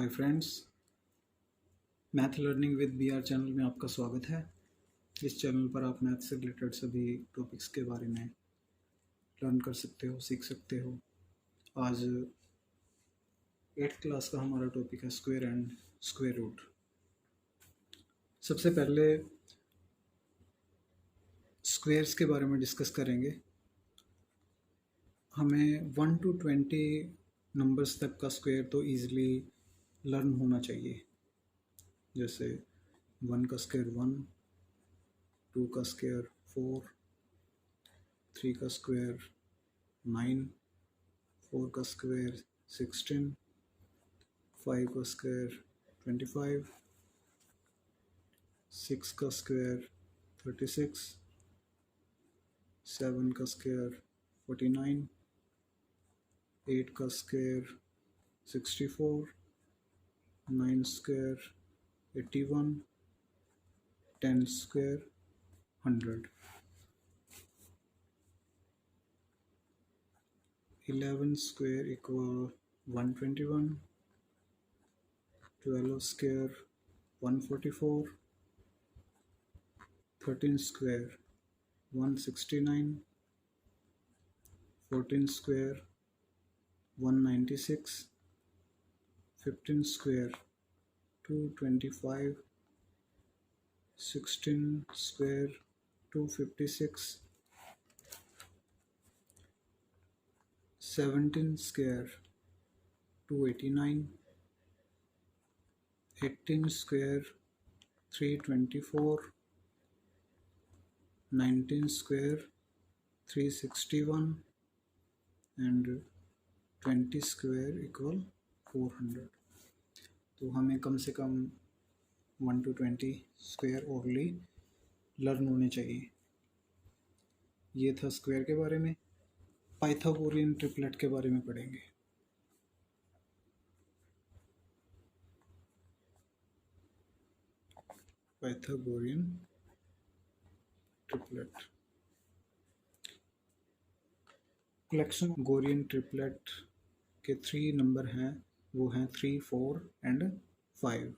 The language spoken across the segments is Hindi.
Hi friends, math learning with BR channel में आपका स्वागत है। इस चैनल पर आप मैथ से रिलेटेड सभी टॉपिक्स के बारे में लर्न कर सकते हो, सीख सकते हो। आज 8th क्लास का हमारा टॉपिक है स्क्वायर एंड स्क्वायर रूट। सबसे पहले स्क्वायर्स के बारे में डिस्कस करेंगे। हमें 1 to 20 नंबर्स तक का स्क्वायर तो ईज़िली लर्न होना चाहिए। जैसे 1 का स्क्वायर 1, 2 का स्क्वायर 4, 3 का स्क्वायर 9, 4 का स्क्वायर 16, 5 का स्क्वायर 25, 6 का स्क्वायर 36, 7 का स्क्वायर 49, 8 का square 64, 9 square 81, 10 square 100, 11 square equal 121, 12 square 144, 13 square 169, 14 square 196, 15 square 225, 16 square 256, 17 square 289, 18 square 324, 19 square 361 and 20 square equal 400। तो हमें कम से कम 1 to 20 स्क्वायर ओरली लर्न होने चाहिए। ये था स्क्वायर के बारे में। पाइथागोरियन ट्रिपलेट के बारे में पढ़ेंगे। पाइथागोरियन ट्रिपलेट कलेक्शन गोरियन ट्रिपलेट के 3 नंबर हैं, वो हैं 3, 4 एंड 5।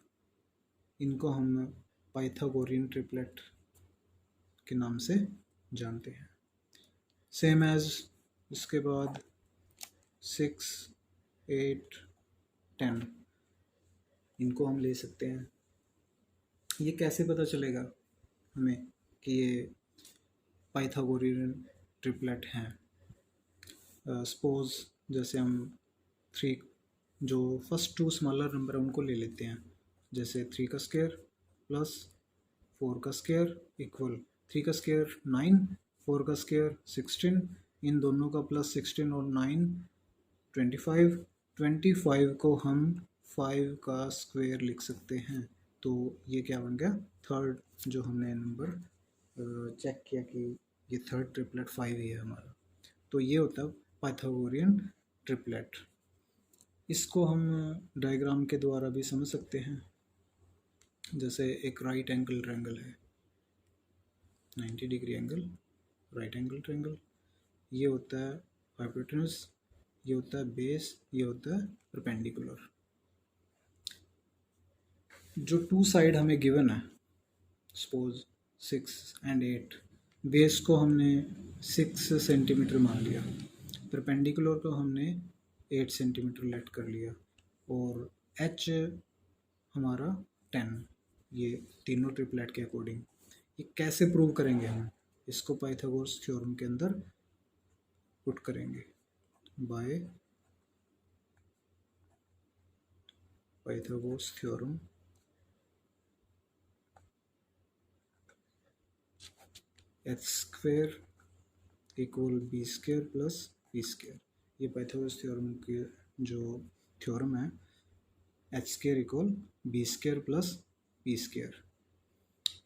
इनको हम पाइथागोरियन ट्रिपलेट के नाम से जानते हैं। सेम एज इसके बाद 6, 8, 10 इनको हम ले सकते हैं। ये कैसे पता चलेगा हमें कि ये पाइथागोरियन ट्रिपलेट हैं? सपोज जैसे हम 3 जो फर्स्ट 2 स्मॉलर नंबर है उनको ले लेते हैं। जैसे 3 का स्क्वायर प्लस 4 का स्क्वायर इक्वल 3 का स्क्वायर 9, 4 का स्क्वायर 16, इन दोनों का प्लस 16 और 9 25। 25 को हम 5 का स्क्वायर लिख सकते हैं। तो ये क्या बन गया? थर्ड जो हमने नंबर चेक किया कि ये थर्ड ट्रिपलेट 5 ही है हमारा। तो ये होता है पाइथागोरियन ट्रिपलेट। इसको हम डायग्राम के द्वारा भी समझ सकते हैं। जैसे एक राइट एंगल ट्रायंगल है, 90 degree angle right angle triangle. ये होता है हाइपोटेनस, ये होता है बेस, ये होता है परपेंडिकुलर। जो 2 साइड हमें गिवन है, सपोज 6 एंड 8, बेस को हमने 6 सेंटीमीटर मान लिया, परपेंडिकुलर को हमने 8 सेंटीमीटर लेट कर लिया, और एच हमारा 10। ये तीनों ट्रिपलेट के अकॉर्डिंग। ये कैसे प्रूव करेंगे हम? इसको पाइथागोरस थ्योरम के अंदर पुट करेंगे by Pythagoras theorem. H square equal B square plus P square. ये पाइथागोरस थ्योरम के जो थ्योरम है, H square equal B square plus P square.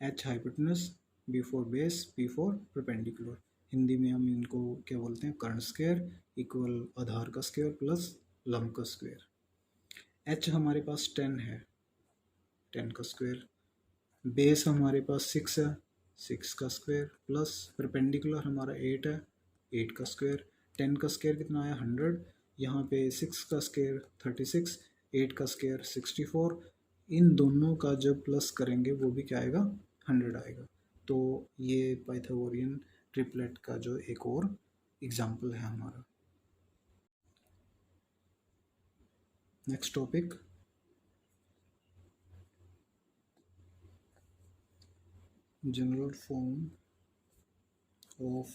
H hypotenuse, B for base, P for perpendicular. Hindi में हम इनको क्या बोलते हैं? कर्ण स्क्वायर इक्वल आधार का स्क्वायर प्लस लंब का स्क्वायर। एच हमारे पास 10 है, 10 का स्क्वायर। बेस हमारे पास 6 है, 6 का स्क्वायर प्लस परपेंडिकुलर हमारा 8 है, 8 का स्क्वायर। 10 का स्क्वायर कितना आया? 100। यहाँ पे 6 का स्क्वायर 36, 8 का स्क्वायर 64, इन दोनों का जब प्लस करेंगे वो भी क्या आएगा, 100 आएगा। तो ये पाइथागोरियन ट्रिपलेट का जो एक और एग्जाम्पल है हमारा। Next topic, general form of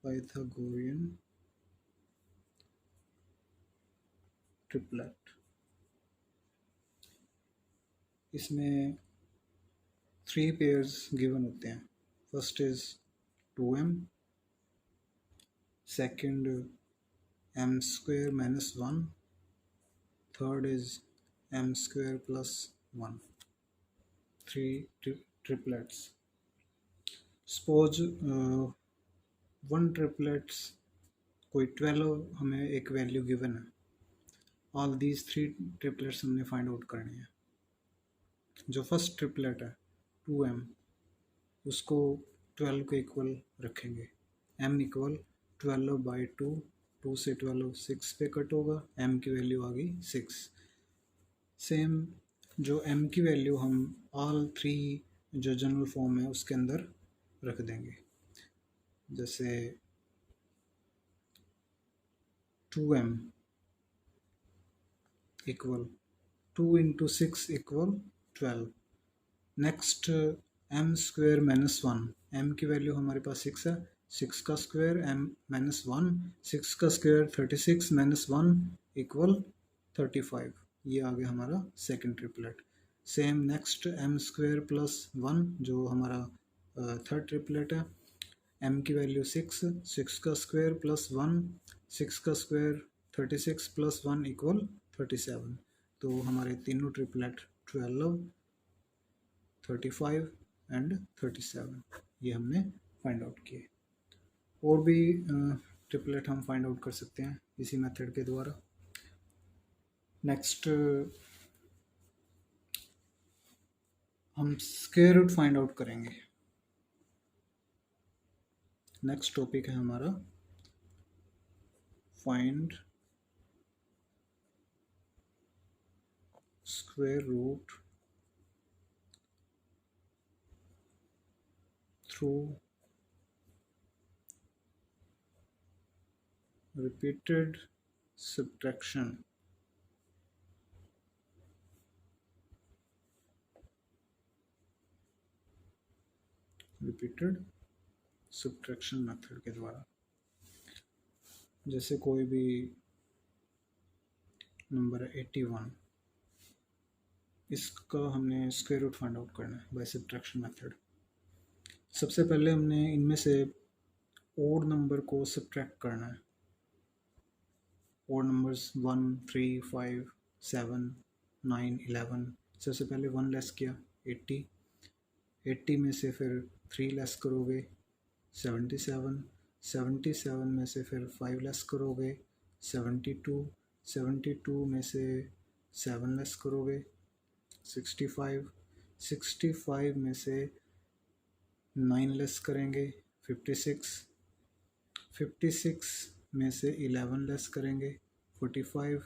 Pythagorean triplet. इसमें 3 पेयर्स गिवन होते हैं। First is 2m, second m square minus 1, third is m square plus 1। 3 triplets. Suppose 1 triplets कोई 12 हमें एक वैल्यू गिवन है, ऑल दीज 3 ट्रिपलेट्स हमने फाइंड आउट करनी है। जो फर्स्ट ट्रिपलेट है 2m, उसको 12 के इक्वल रखेंगे, m इक्वल 12/2, 2 से 12 6 पे कट होगा, m की वैल्यू आ गई 6। सेम जो m की वैल्यू हम ऑल 3 जो जनरल फॉर्म है उसके अंदर रख देंगे। जैसे 2m equal 2 into 6 equal 12। Next m square minus 1, m की वैल्यू हमारे पास 6 है, 6 का स्क्वायर m माइनस 1, 6 का स्क्वायर 36 माइनस 1 इक्वल 35। ये आ गया हमारा second triplet. Same next m square plus 1 जो हमारा थर्ड ट्रिपलेट है, m की वैल्यू 6, 6 का स्क्वायर प्लस 1, 6 का स्क्वायर 36 प्लस 1 इक्वल 37। तो हमारे तीनों ट्रिपलेट 12, 35 एंड 37 ये हमने फाइंड आउट किए। और भी ट्रिपलेट हम फाइंड आउट कर सकते हैं इसी मेथड के द्वारा। नेक्स्ट हम स्क्वायर रूट फाइंड आउट करेंगे। नेक्स्ट टॉपिक है हमारा find square root through repeated subtraction। repeated subtraction method के द्वारा। जैसे कोई भी नंबर है 81, इसका हमने स्क्वायर रूट फाइंड आउट करना है बाय सब्ट्रैक्शन मेथड। सबसे पहले हमने इनमें से ओड नंबर को सब्ट्रैक्ट करना है। Odd numbers 1, 3, 5, 7, 9, 11। सबसे पहले 1 लेस किया 80, 80 में से फिर 3 लेस करोगे 77, 77 में से फिर 5 लेस करोगे 72, 72 में से 7 लेस करोगे 65, 65 में से 9 लेस करेंगे 56, 56 में से 11 लेस करेंगे 45,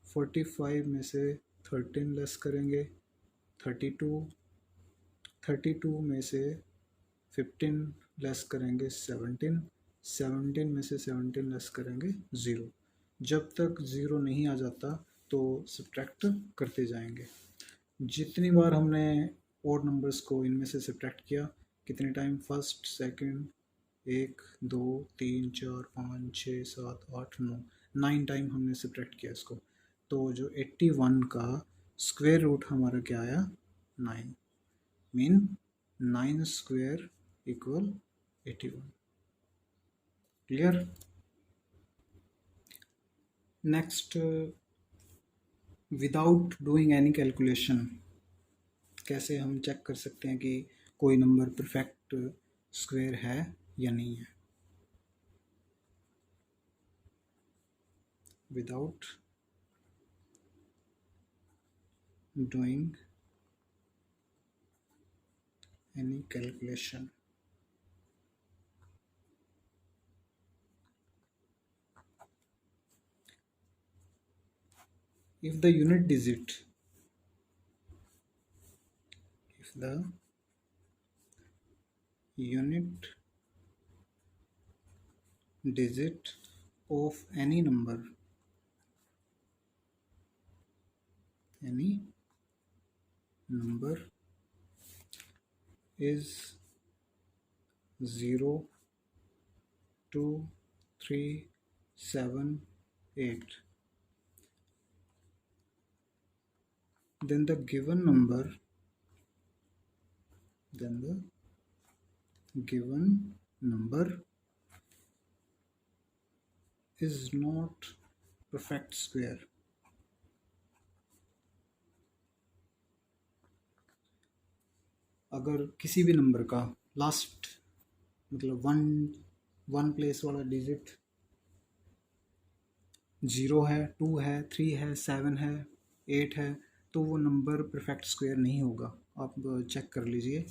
45 में से 13 लेस करेंगे 32, 32 में से 15 लेस करेंगे 17, 17 में से 17 लेस करेंगे 0। जब तक 0 नहीं आ जाता तो सब्ट्रैक्ट करते जाएंगे। जितनी बार हमने ओड नंबर्स को इनमें से सब्ट्रैक्ट किया, कितने टाइम, फर्स्ट, सेकंड, 1, 2, 3, 4, 5, 6, 7, 8, 9, 9 टाइम हमने सब्ट्रैक्ट किया इसको। तो जो 81 का स्क्वायर रूट हमारा क्या आया, 9। Mean 9 square equal 81। Clear. Next, without doing any calculation कैसे हम चेक कर सकते हैं कि कोई नंबर परफेक्ट स्क्वायर है या नहीं है। Without doing any calculation, if the unit digit if the unit digit of any number is 0, 2, 3, 7, 8, then the given number is not perfect square. अगर किसी भी नंबर का लास्ट मतलब वन प्लेस वाला डिजिट 0 है, 2 है, 3 है, 7 है, 8 है, तो वो नंबर परफेक्ट स्क्वायर नहीं होगा। आप चेक कर लीजिए,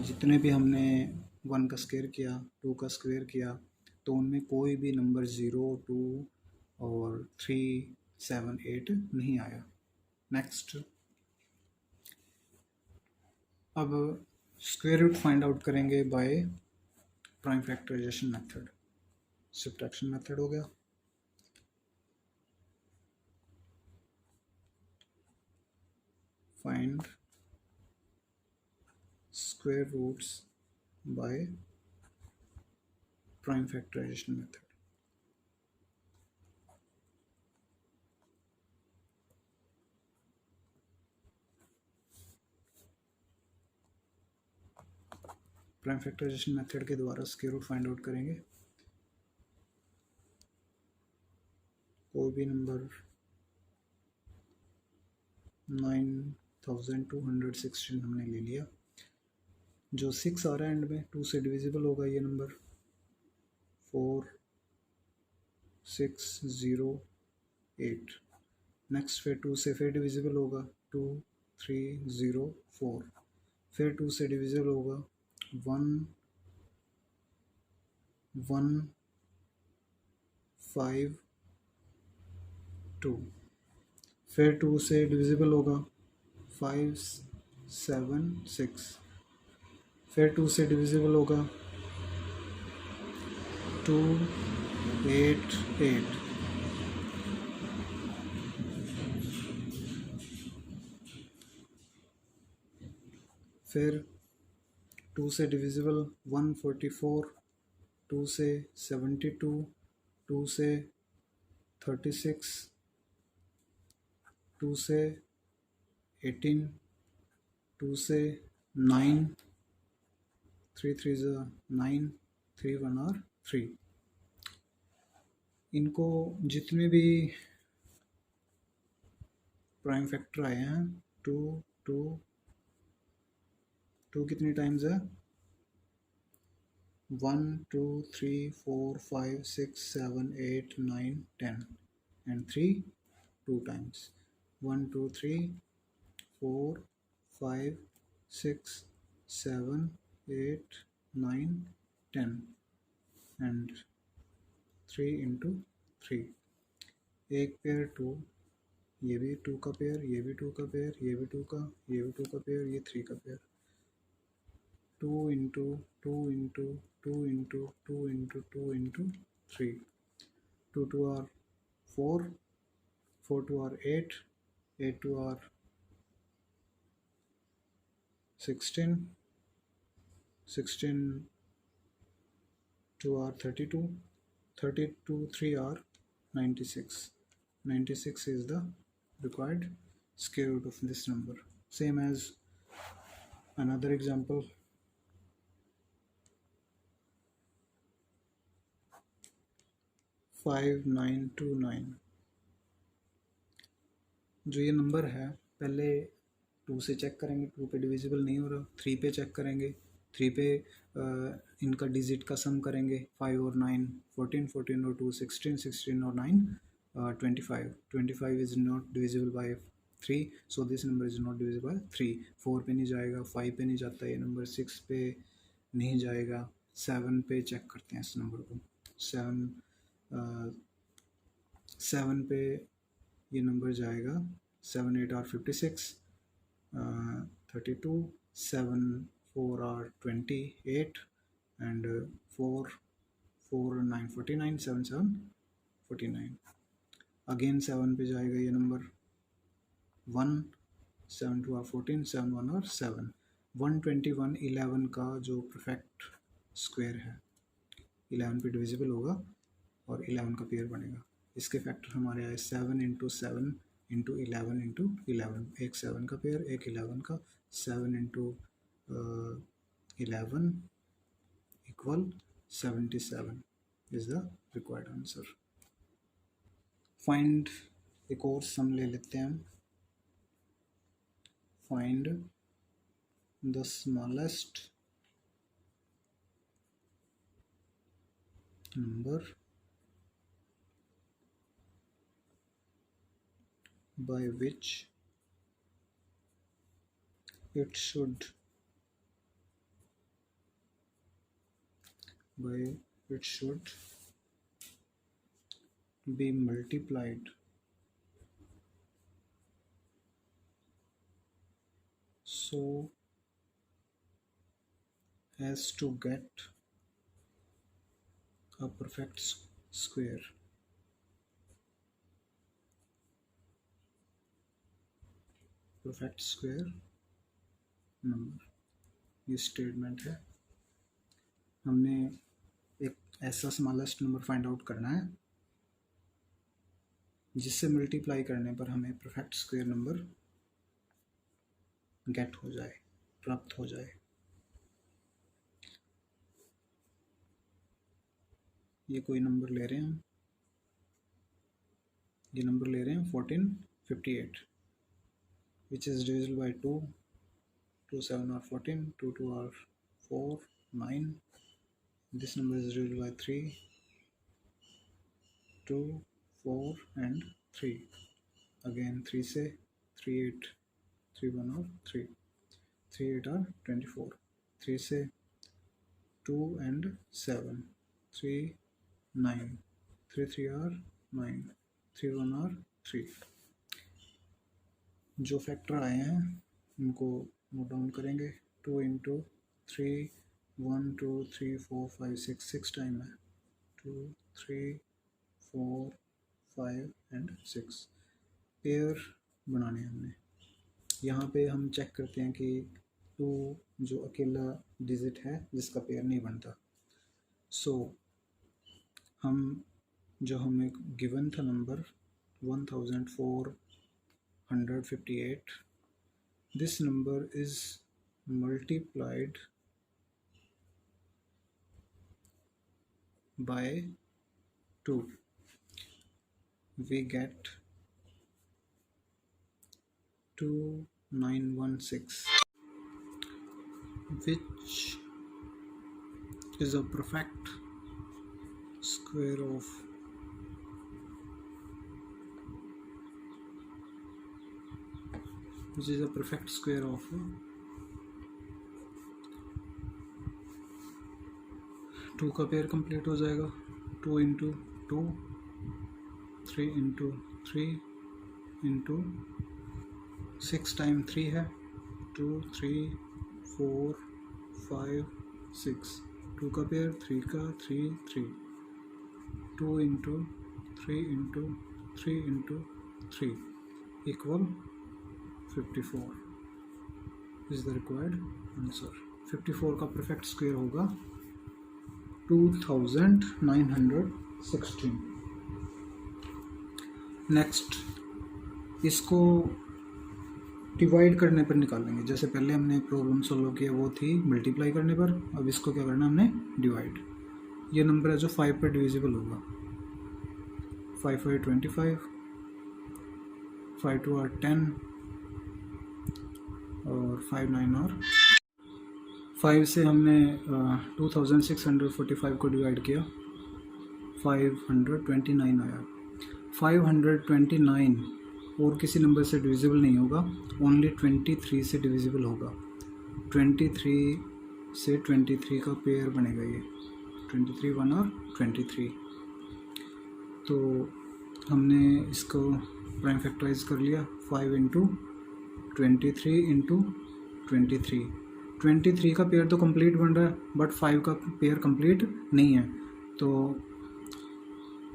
जितने भी हमने 1 का स्क्वायर किया, 2 का स्क्वायर किया, तो उनमें कोई भी नंबर 0, 2 और 3, 7, 8 नहीं आया। नेक्स्ट, अब स्क्वायर रूट फाइंड आउट करेंगे by prime factorisation method. Subtraction method हो गया। Find square roots by prime factorisation method. Prime factorisation method के द्वारा स्क्वायर रूट फाइंड आउट करेंगे। कोई भी नंबर 9216 हमने ले लिया, जो 6 आ रहा है एंड में 2 से डिविजिबल होगा ये नंबर 4608। नेक्स्ट फिर 2 से फिर डिविजिबल होगा 2304, फिर 2 से डिविजिबल होगा 1152, फिर 2 से डिविजिबल होगा 576, फिर 2 से डिविजिबल होगा 288, फिर 2 से डिविजिबल 144, 2 से 72, 2 से 36, 2 से 18, 2 से 9, 3 3 9, 3 1 और 3। इनको जितने भी प्राइम फैक्टर आए हैं 2 2 2 कितनी टाइम्स है 1 2 3 4 5 6 7 8 9 10 and 3 2 times 1 2 3 4 5 6 7 8 9 10 and 3 into 3। एक पेयर 2, ये भी 2 का पेयर, ये भी 2 का पेयर, ये भी 2 का, ये भी 2 का पेयर, ये 3 का pair. 2 into 2 into 2 into 2 into 2 into 3, 2 2 are 4, 4 2 are 8, 8 2 are 16, 16 2 are 32, 32 3 are 96, 96 is the required square root of this number. Same as another example, 5929। जो ये नंबर है पहले 2 से चेक करेंगे, 2 पे डिविजिबल नहीं हो रहा, 3 पे चेक करेंगे, 3 पे इनका डिजिट का सम करेंगे 5 और 9 14, 14 और 2 16, 16 और 9 25, 25 is not divisible by 3, so this number is not divisible by 3। 4 पे नहीं जाएगा, 5 पे नहीं जाता ये नंबर, 6 पे नहीं जाएगा, 7 पे चेक करते हैं इस नंबर को, 7 पे ये नंबर जाएगा 7 8 आर 56, 32, 7 4 आर 28 एंड 4 4 9 49, 7 7 49। अगेन 7 पे जाएगा ये नंबर 1, 7 2 आर 14, 7 1 और 7। 121 11 का जो परफेक्ट स्क्वायर है 11 पे डिविजिबल होगा और 11 का पेयर बनेगा। इसके फैक्टर हमारे आए 7 इंटू 7 इंटू 11 इंटू 11, एक 7 का पेयर एक 11 का, 7 into 11 equal 77 is the required answer. Find एक और सम ले लेते हैं हम। Find the smallest number by which it should be multiplied so as to get a perfect square। Perfect square number, ये स्टेटमेंट है। हमने एक ऐसा स्मॉलेस्ट नंबर फाइंड आउट करना है जिससे मल्टीप्लाई करने पर हमें परफेक्ट स्क्वायर नंबर गेट हो जाए, प्राप्त हो जाए। ये कोई नंबर ले रहे हैं हम, ये नंबर ले रहे हैं 1458 which is divisible by 2, 2 7 are 14, 2 2 are 4 9, this number is divisible by 3, 2 4 and 3, again 3 से 3 8 3 1 और 3 3 8 are 24, 3 से 2 and 7 3 9, 3 3 are 9, 3 1 are 3। जो फैक्टर आए हैं उनको नोट डाउन करेंगे। 2 इंटू 3 1 2 3 4 5 6 6 टाइम है, 2 3 4 5 एंड 6 पेयर बनाने हमने। यहाँ पे हम चेक करते हैं कि 2 जो अकेला डिजिट है जिसका पेयर नहीं बनता। सो हम जो हमें गिवन था number 1458, this number is multiplied by 2, we get 2916, which is a perfect square of 2 का पेयर कंप्लीट हो जाएगा। 2 इंटू 2, 3 इंटू 3 इंटू 6 टाइम 3 है, 2 3 4 5 6, 2 का पेयर 3 का 3 3, 2 into 3 into 3 into 3 equal 54 is the required answer. 54 का परफेक्ट स्क्वायर होगा 2916। नेक्स्ट इसको डिवाइड करने पर निकालेंगे। जैसे पहले हमने प्रॉब्लम सॉल्व किया वो थी मल्टीप्लाई करने पर, अब इसको क्या करना हमने डिवाइड। ये नंबर है जो 5 पर डिविजिबल होगा। 5 5 25, 5 2 are 10 और 5 9 और 5 से हमने 2645 को डिवाइड किया, 529 आया। 529 और किसी नंबर से डिविजिबल नहीं होगा, ओनली 23 से डिविजिबल होगा। 23 से 23 का पेयर बनेगा ये, 23 1 और 23। तो हमने इसको प्राइम फैक्टराइज कर लिया, 5 इंटू 23 इंटू 23 का पेयर तो कंप्लीट बन रहा है बट 5 का पेयर कंप्लीट नहीं है, तो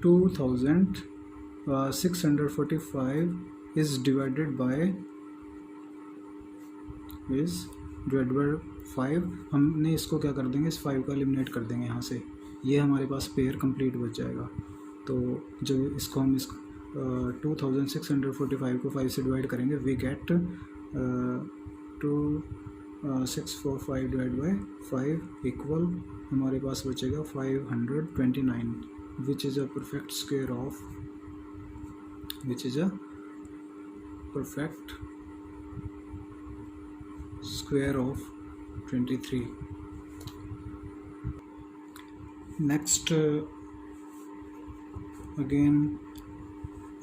2645 इज़ डिवाइडेड बाय 5। हमने इसको क्या कर देंगे, इस 5 का एलिमिनेट कर देंगे यहाँ से, ये हमारे पास पेयर कंप्लीट बच जाएगा। तो जब इसको हम 2645 को 5 से डिवाइड करेंगे, we get 2645 divide by 5 equal हमारे पास बचेगा 529, which is a perfect square of 23। Next, again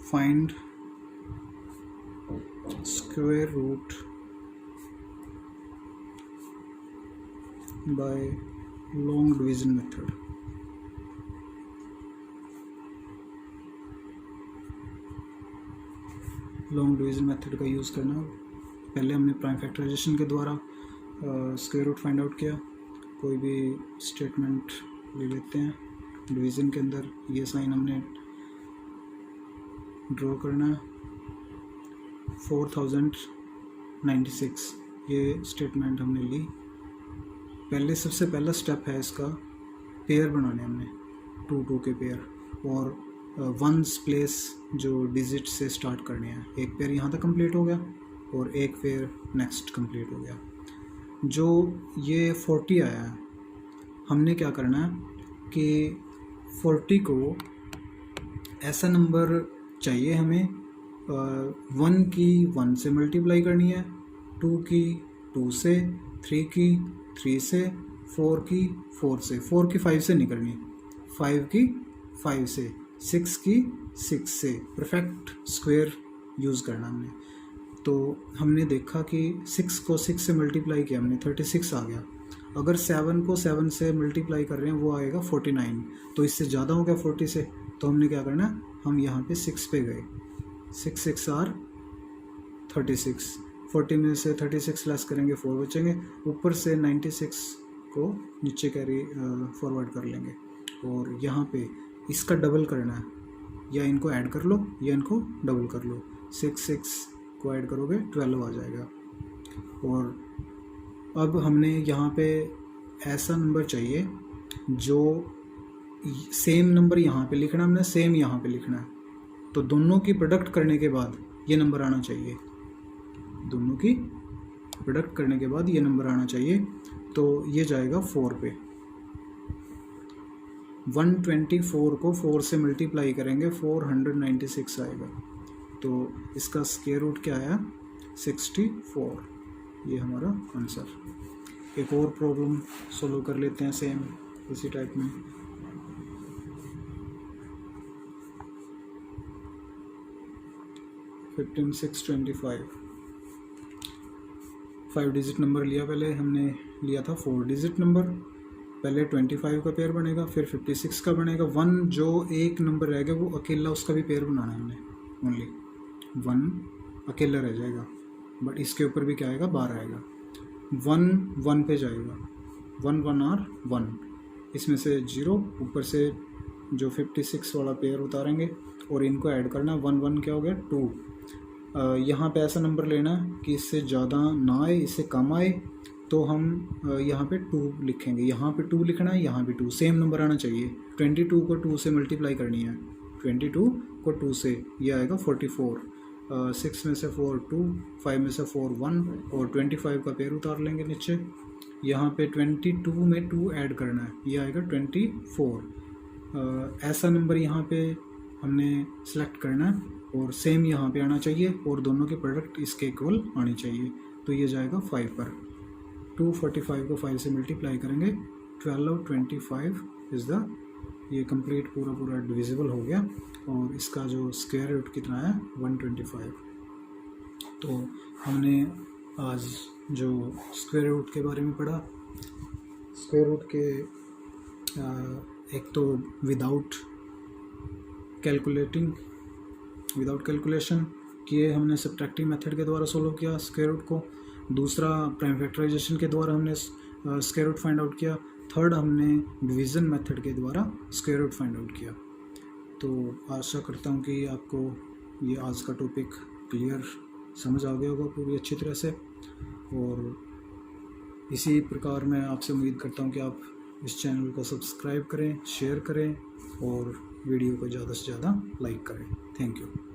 find square root by long division method. Long division method का यूज़ करना। पहले हमने प्राइम फैक्टराइजेशन के द्वारा स्क्वायर रूट फाइंड आउट किया। कोई भी स्टेटमेंट ले लेते हैं, डिवीज़न के अंदर ये साइन हमने ड्रॉ करना है। 4096 ये स्टेटमेंट हमने ली। पहले सबसे पहला स्टेप है इसका पेयर बनाने, हमने 2 के पेयर और वंस प्लेस जो डिजिट से स्टार्ट करने हैं। एक पेयर यहाँ तक कंप्लीट हो गया और एक पेयर नेक्स्ट कंप्लीट हो गया। जो ये 40 आया है, हमने क्या करना है कि 40 को ऐसा नंबर चाहिए हमें 1 की 1 से मल्टीप्लाई करनी है, 2 की 2 से, 3 की 3 से, 4 की 4 से, 4 की 5 से नहीं करनी, 5 की 5 से, 6 की 6 से। परफेक्ट स्क्वायर यूज़ करना हमने। तो हमने देखा कि 6 को 6 से मल्टीप्लाई किया हमने, 36 आ गया। अगर 7 को 7 से मल्टीप्लाई कर रहे हैं, वो आएगा 49। तो इससे ज़्यादा हो गया 40 से, तो हमने क्या करना, हम यहाँ पे 6 पे गए। 6 6 आर 36, 40 में से 36 लेस करेंगे 4 बचेंगे, ऊपर से 96 को नीचे कैरी फॉरवर्ड कर लेंगे। और यहाँ पे इसका डबल करना है, या इनको ऐड कर लो या इनको डबल कर लो। 6 6 को ऐड करोगे 12 आ जाएगा। और अब हमने यहाँ पे ऐसा नंबर चाहिए जो सेम नंबर यहाँ पे लिखना, हमने सेम यहाँ पे लिखना है। तो दोनों की प्रोडक्ट करने के बाद ये नंबर आना चाहिए, दोनों की प्रोडक्ट करने के बाद ये नंबर आना चाहिए। तो ये जाएगा 4 पे। 124 को 4 से मल्टीप्लाई करेंगे, 496 आएगा। तो इसका स्क्वायर रूट क्या आया, 64। ये हमारा आंसर। एक और प्रॉब्लम सोल्व कर लेते हैं सेम इसी टाइप में। फिफ्टीन 5 डिजिट नंबर लिया। पहले हमने लिया था 4 डिजिट नंबर। पहले 25 का पेयर बनेगा, फिर 56 का बनेगा। 1 जो एक नंबर रह गया वो अकेला, उसका भी पेयर बनाना है हमने। ओनली 1 अकेला रह जाएगा, बट इसके ऊपर भी क्या आएगा, 12 आएगा। 1 1 पे जाएगा, 1 1 आर 1, इसमें से 0, ऊपर से जो 56 वाला पेयर उतारेंगे और इनको ऐड करना। 1 1 क्या हो गया, 2। यहाँ पे ऐसा नंबर लेना कि इससे ज़्यादा ना आए, इससे कम आए। तो हम यहाँ पे 2 लिखेंगे, यहाँ पे 2 लिखना है, यहाँ पे 2, सेम नंबर आना चाहिए। 22 को 2 से मल्टीप्लाई करनी है, 22 को 2 से, ये आएगा 44। 6 में से 4 2, 5 में से 4 1, और 25 का पेयर उतार लेंगे नीचे। यहाँ पे 22 में 2 ऐड करना है, ये आएगा 24। ऐसा नंबर यहाँ पे हमने सेलेक्ट करना है और सेम यहाँ पे आना चाहिए, और दोनों के प्रोडक्ट इसके इक्वल आनी चाहिए। तो ये जाएगा 5 पर। 245 को 5 से मल्टीप्लाई करेंगे, 12 25 इज़ द, ये कंप्लीट पूरा डिविजिबल हो गया। और इसका जो स्क्वायर रूट कितना है, 125। तो हमने आज जो स्क्वायर रूट के बारे में पढ़ा, स्क्वायर रूट के एक तो विदाउट कैलकुलेटिंग विदाउट कैलकुलेशन किए, हमने सब्ट्रैक्टिव मेथड के द्वारा सोल्व किया स्क्वायर रूट को। दूसरा प्राइम फैक्टराइजेशन के द्वारा हमने स्क्वायर रूट फाइंड आउट किया। थर्ड हमने डिवीज़न मेथड के द्वारा स्क्वायर रूट फाइंड आउट किया। तो आशा करता हूँ कि आपको ये आज का टॉपिक क्लियर समझ आ गया होगा पूरी अच्छी तरह से। और इसी प्रकार मैं आपसे उम्मीद करता हूँ कि आप इस चैनल को सब्सक्राइब करें, शेयर करें और वीडियो को ज़्यादा से ज़्यादा लाइक करें। Thank you.